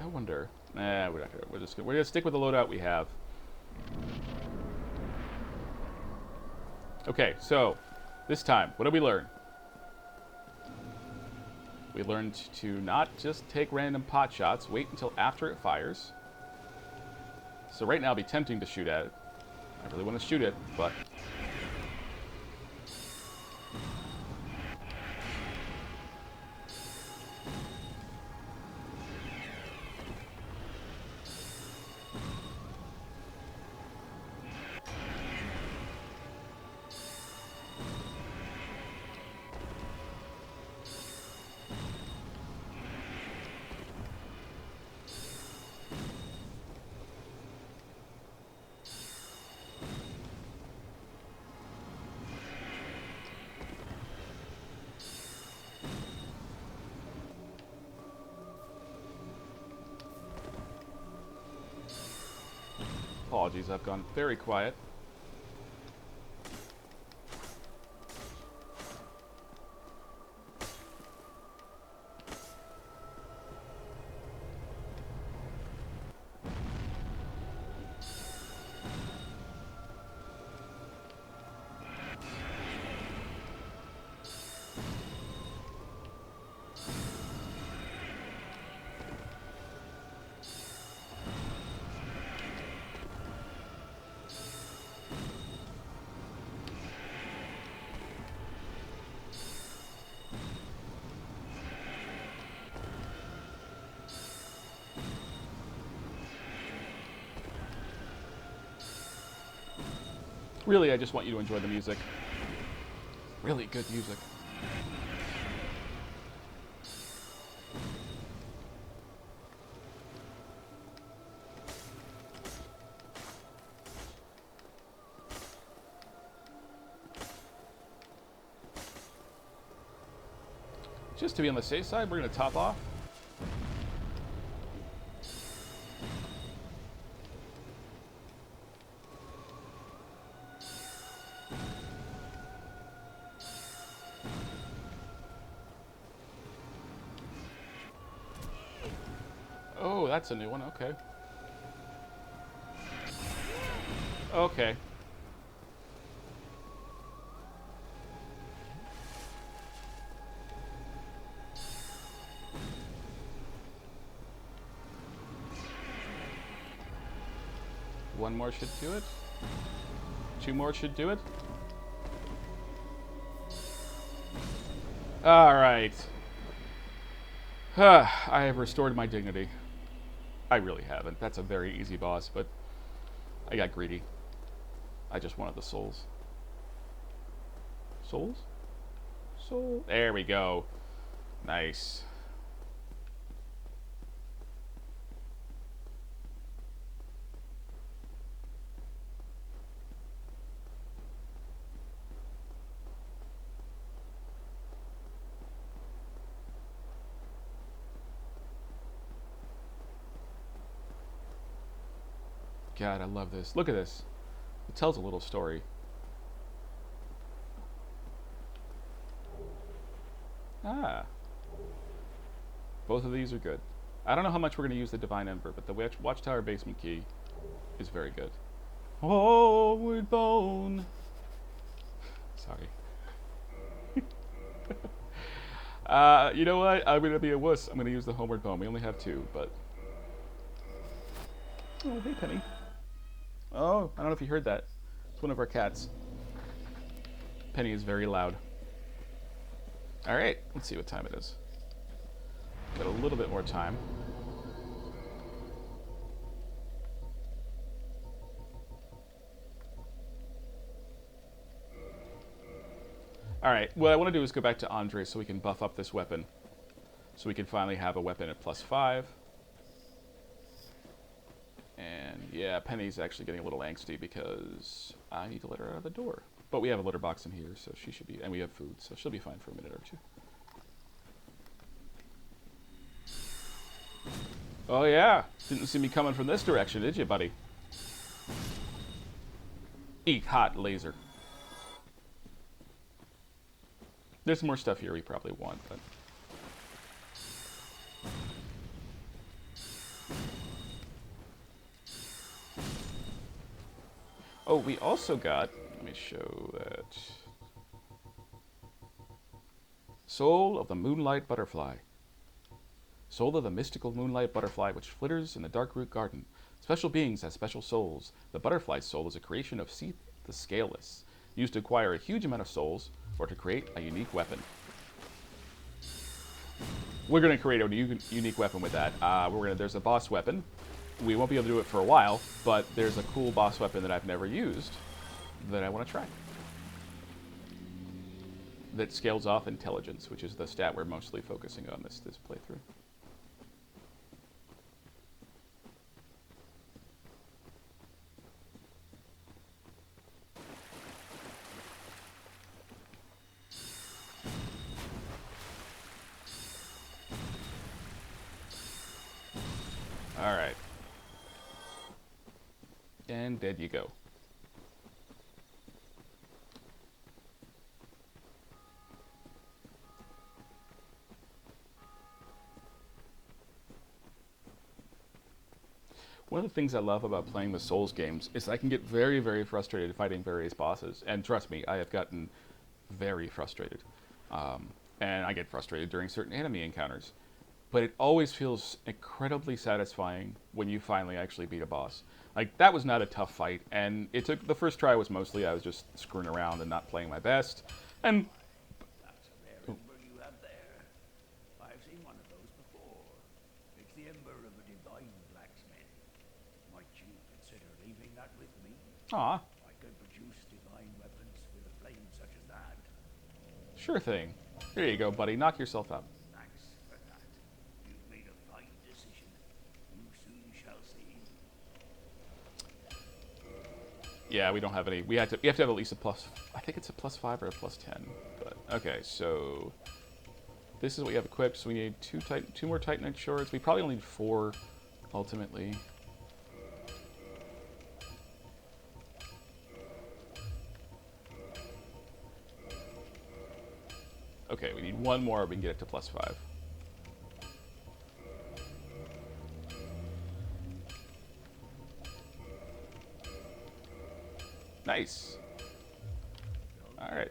I wonder. Nah, we're not gonna. We're gonna stick with the loadout we have. Okay, so this time, what did we learn? We learned to not just take random pot shots, wait until after it fires. So right now it'd be tempting to shoot at it. I really want to shoot it, but... Apologies, I've gone very quiet. Really, I just want you to enjoy the music. Really good music. Just to be on the safe side, we're going to top off. Oh, that's a new one. Okay. Okay. One more should do it. Two more should do it. Alright. I have restored my dignity. I really haven't. That's a very easy boss, but I got greedy. I just wanted the souls. Souls? Soul. There we go. Nice. God, I love this. Look at this. It tells a little story. Ah. Both of these are good. I don't know how much we're going to use the Divine Ember, but the Watchtower Basement Key is very good. Homeward Bone. Sorry. You know what? I'm going to be a wuss. I'm going to use the Homeward Bone. We only have two, but... Oh, hey, Penny. Oh, I don't know if you heard that. It's one of our cats. Penny is very loud. Alright, let's see what time it is. Got a little bit more time. Alright, what I want to do is go back to Andre so we can buff up this weapon. So we can finally have a weapon at +5. And yeah, Penny's actually getting a little angsty because I need to let her out of the door. But we have a litter box in here, so she should be, and we have food, so she'll be fine for a minute or two. Oh yeah, didn't see me coming from this direction, did you, buddy? Eat hot laser. There's more stuff here we probably want, but... Oh, we also got, let me show that. Soul of the Moonlight Butterfly. Soul of the mystical moonlight butterfly which flitters in the Darkroot Garden. Special beings have special souls. The butterfly's soul is a creation of Seath the Scaleless, used to acquire a huge amount of souls or to create a unique weapon. We're going to create a unique weapon with that. There's a boss weapon. We won't be able to do it for a while, but there's a cool boss weapon that I've never used that I want to try. That scales off intelligence, which is the stat we're mostly focusing on this playthrough. Alright. And dead you go. One of the things I love about playing the Souls games is I can get very, very frustrated fighting various bosses. And trust me, I have gotten very frustrated. And I get frustrated during certain enemy encounters. But it always feels incredibly satisfying when you finally actually beat a boss. Like, that was not a tough fight, and it took, the first try was mostly I was just screwing around and not playing my best, and... That's a rare ember you have there. I've seen one of those before. It's the ember of a divine blacksmith. Might you consider leaving that with me? Aw, I could produce divine weapons with a flame such as that. sure thing. Here you go, buddy. Knock yourself out. Thanks for that. You've made a fine decision. You soon shall see. Yeah, we don't have any. We have to have at least a plus. I think it's a +5 or a +10. But okay, so this is what we have equipped. So we need two more Titanite shards. We probably only need 4 ultimately. Okay, we need 1 more. We can get it to +5. Nice. All right.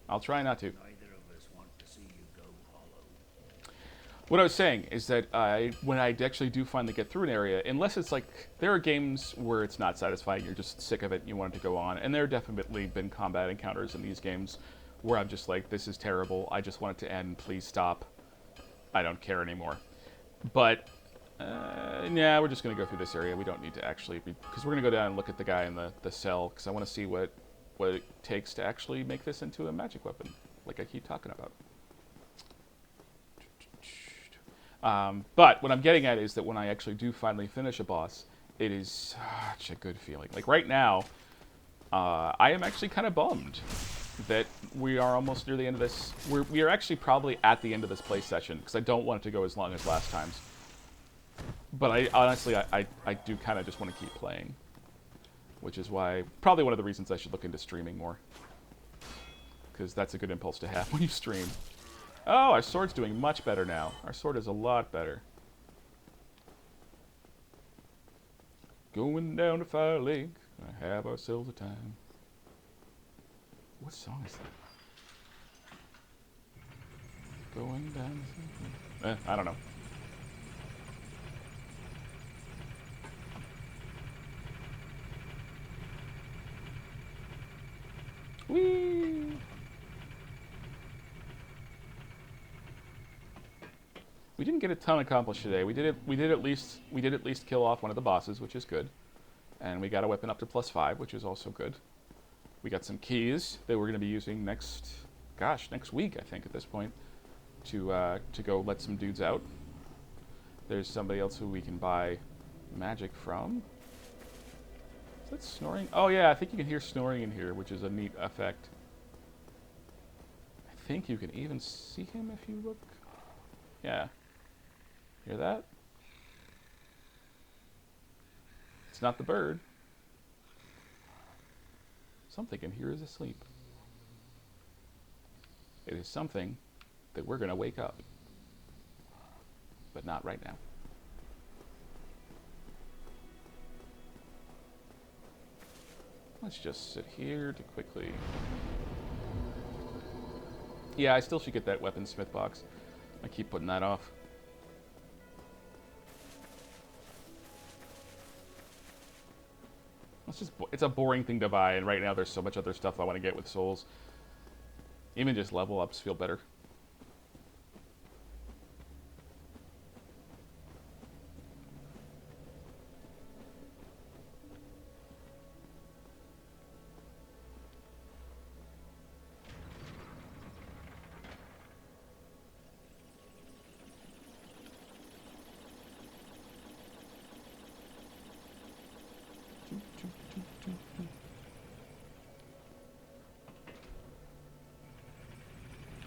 I'll try not to. Neither of us want to see you go hollow. What I was saying is that when I actually do finally get through an area, unless it's like, there are games where it's not satisfying, you're just sick of it and you want it to go on, and there have definitely been combat encounters in these games where I'm just like, this is terrible, I just want it to end, please stop, I don't care anymore. But, yeah, we're just going to go through this area, we don't need to actually, because we're going to go down and look at the guy in the cell, because I want to see what it takes to actually make this into a magic weapon, like I keep talking about. But what I'm getting at is that when I actually do finally finish a boss, it is such a good feeling. Like right now, I am actually kind of bummed that we are almost near the end of this. We are actually probably at the end of this play session, because I don't want it to go as long as last time's. But I honestly do kind of just want to keep playing. Which is why, probably one of the reasons I should look into streaming more. Because that's a good impulse to have when you stream. Oh, our sword's doing much better now. Our sword is a lot better. Going down to Firelink, gonna have ourselves a time. What song is that? Going down. I don't know. Whee! We didn't get a ton accomplished today. We did at least kill off one of the bosses, which is good. And we got a weapon up to +5, which is also good. We got some keys that we're going to be using next week, I think, at this point, to go let some dudes out. There's somebody else who we can buy magic from. Is that snoring? Oh yeah, I think you can hear snoring in here, which is a neat effect. I think you can even see him if you look. Yeah. Hear that? It's not the bird. Something in here is asleep. It is something that we're going to wake up. But not right now. Let's just sit here to quickly... Yeah, I still should get that weaponsmith box. I keep putting that off. It's a boring thing to buy, and right now there's so much other stuff I want to get with souls. Even just level ups feel better.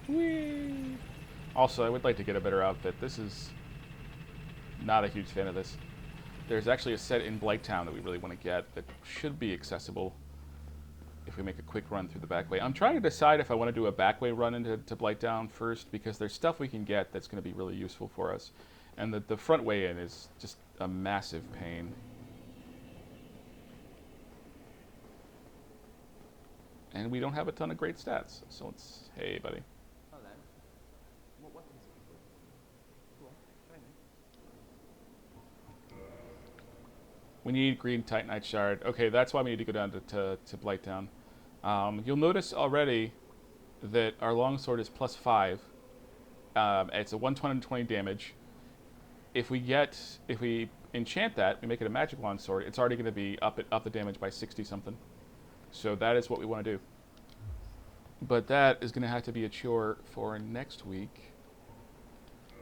Whee! Also, I would like to get a better outfit. This is not a huge fan of this. There's actually a set in Blighttown that we really want to get that should be accessible if we make a quick run through the back way. I'm trying to decide if I want to do a back way run into Blighttown first, because there's stuff we can get that's going to be really useful for us. And the front way in is just a massive pain. And we don't have a ton of great stats, so let's... Hey, buddy. Hello. What weapons have you got? Go on, show me. We need green Titanite shard. Okay, that's why we need to go down to Blighttown. You'll notice already that our longsword is +5. It's a 120 damage. If we enchant that, we make it a magic longsword, it's already going to be up the damage by 60 something. So that is what we want to do. But that is going to have to be a chore for next week.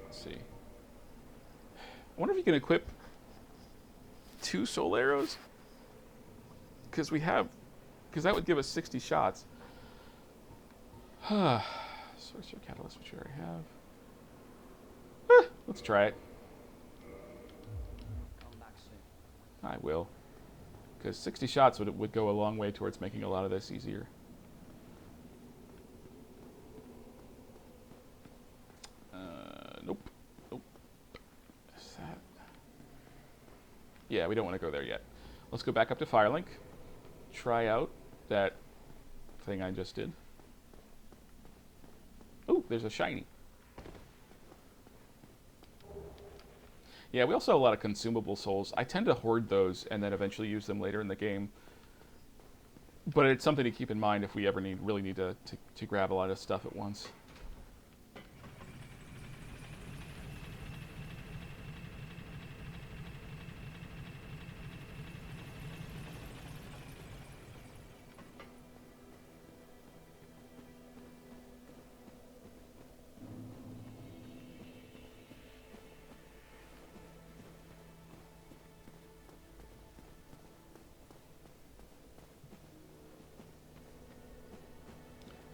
Let's see. I wonder if you can equip 2 soul arrows? Because that would give us 60 shots. Sorcery Catalyst, which we already have. Let's try it. Come back soon. I will. Because 60 shots would go a long way towards making a lot of this easier. Nope. Nope. Is that... Yeah, we don't want to go there yet. Let's go back up to Firelink. Try out that thing I just did. Oh, there's a shiny. Yeah, we also have a lot of consumable souls. I tend to hoard those and then eventually use them later in the game. But it's something to keep in mind if we ever really need to grab a lot of stuff at once.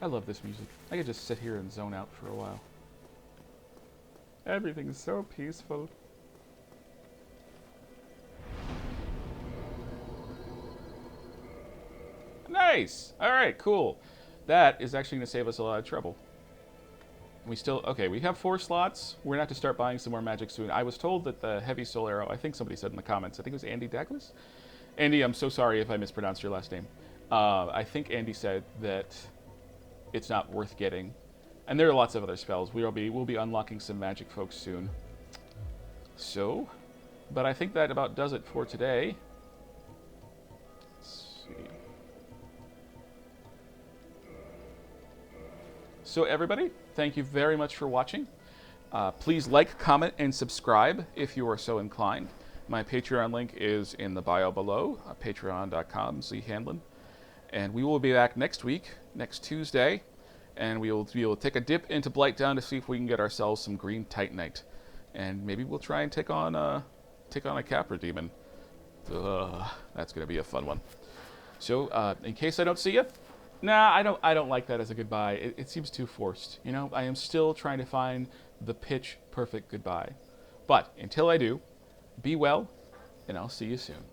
I love this music. I could just sit here and zone out for a while. Everything's so peaceful. Nice! Alright, cool. That is actually going to save us a lot of trouble. We still... Okay, we have 4 slots. We're going to have to start buying some more magic soon. I was told that the heavy soul arrow... I think somebody said in the comments. I think it was Andy Douglas? Andy, I'm so sorry if I mispronounced your last name. I think Andy said that it's not worth getting. And there are lots of other spells. We'll be unlocking some magic folks soon. So, but I think that about does it for today. Let's see. So everybody, thank you very much for watching. Please like, comment, and subscribe if you are so inclined. My Patreon link is in the bio below, patreon.com/zhandlin. And we will be back next week, next Tuesday, and we will be able to take a dip into Blighttown to see if we can get ourselves some green Titanite. And maybe we'll try and take on a Capra demon. That's gonna be a fun one. So, in case I don't see you, nah, I don't like that as a goodbye. It seems too forced. You know, I am still trying to find the pitch perfect goodbye. But until I do, be well, and I'll see you soon.